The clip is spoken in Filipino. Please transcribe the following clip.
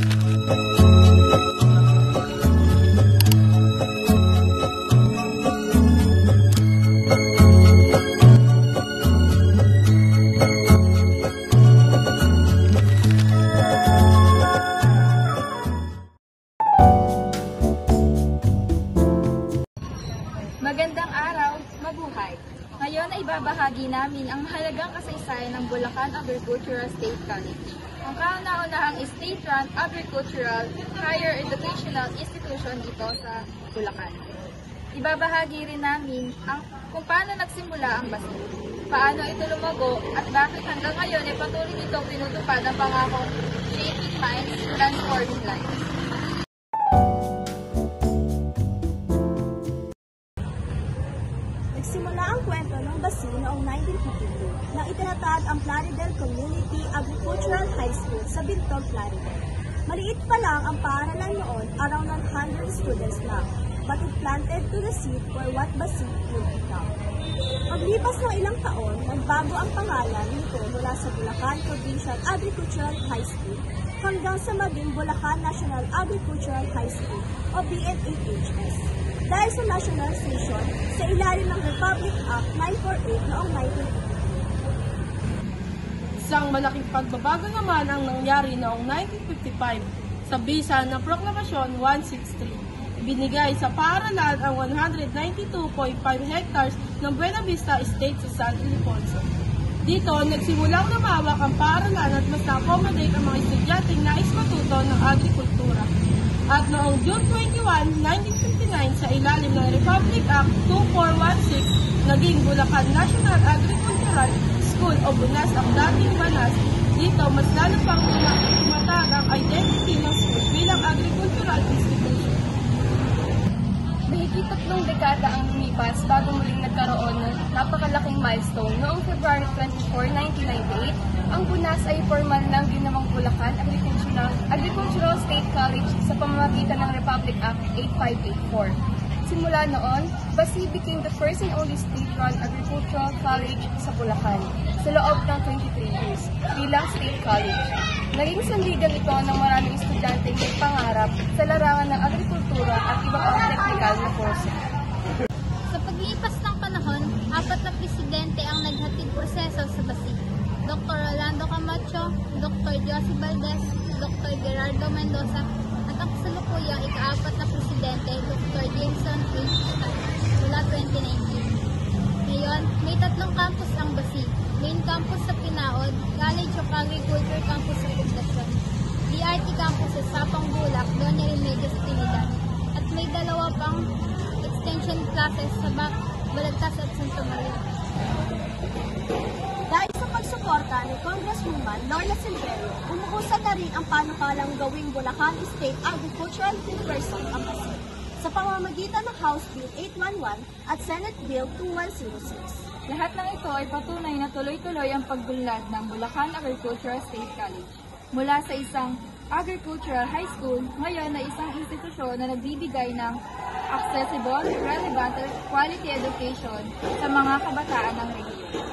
Magandang araw, mabuhay! Ngayon ay ibabahagi namin ang mahalagang kasaysayan ng Bulacan Agricultural State College. Ang kauna-unahang state-run agricultural higher educational institution dito sa Bulacan. Ibabahagi rin namin kung paano nagsimula ang BASI, paano ito lumago at bakit hanggang ngayon ay patuloy itong pinutupad ang pangako Shaping Minds, Transforming Lives. Nagsimula ang kwento ng BASI noong 1952 nang itinatag ang Plaridel Community Agricultural High School sa Bintog, Plaridel. Maliit pa lang ang paaralan noon, around 100 students lang, but it planted to the seed for what BASI would become. Paglipas ng ilang taon, nagbago ang pangalan nito mula sa Bulacan Provincial Agricultural High School hanggang sa maging Bulacan National Agricultural High School o BNAHS. Dahil sa nationalization sa ilalim ng Republic Act 948 noong 1953. Isang malaking pagbabago naman ang nangyari noong 1955 sa bisa ng Proklamasyon 163. Ibinigay sa paaralan ang 192.5 hectares ng Buena Vista Estate sa San Ildefonso. Dito, nagsimulang lumawak ang paaralan at mas na-accommodate ang mga estudyanteng nais matuto ng agrikultura. At noong June 21, 1959, sa ilalim ng Republic Act 2416, naging Bulacan National Agricultural School o BUNAS ang dating BANAS. Dito, mas lalo pang tumatag ang identity ng school bilang agricultural institution. Mahigit 3 dekada ang lumipas bago muling nagkaroon ng napakalaking milestone. Noong February 24, 1998, ang BUNAS ay formal ng ginawang Bulacan Agricultural State College sa pamamagitan ng Republic Act 8584. Simula noon, BASI became the first and only state-run agricultural college sa Bulacan sa loob ng 23 years bilang state college. Naging sandigan ito ng maraming estudyante may pangarap sa larangan ng agrikultura at iba pang technical na kurso. Sa paglipas ng panahon, 4 na presidente ang naghatid proseso sa BASI. Dr. Rolando Camacho, Dr. Josie Valdez, Dr. Gerardo Mendoza, at ang kasalukuyang ika-4 na presidente, Dr. Jameson H. Scott, mula 2019. Ngayon, may 3 campus ang BASI. Main campus sa Pinaod, College of Agriculture campus sa Poblacion, DRT campus sa Sapang Bulak, Doña Remedios Trinidad, at may 2 pang extension classes sa Balagtas at Santa Maria. Dahil sa pagsuporta ni Congresswoman Lorna Silverio, umuusad na rin ang panukalang gawing Bulacan State Agricultural University ang BASI sa pamamagitan ng House Bill 811 at Senate Bill 2106. Lahat ng ito ay patunay na tuloy-tuloy ang pagbunlad ng Bulacan Agricultural State College. Mula sa isang agricultural high school, ngayon na isang institusyon na nagbibigay ng accessible, relevant, quality education sa mga kabataan ng rehiyon.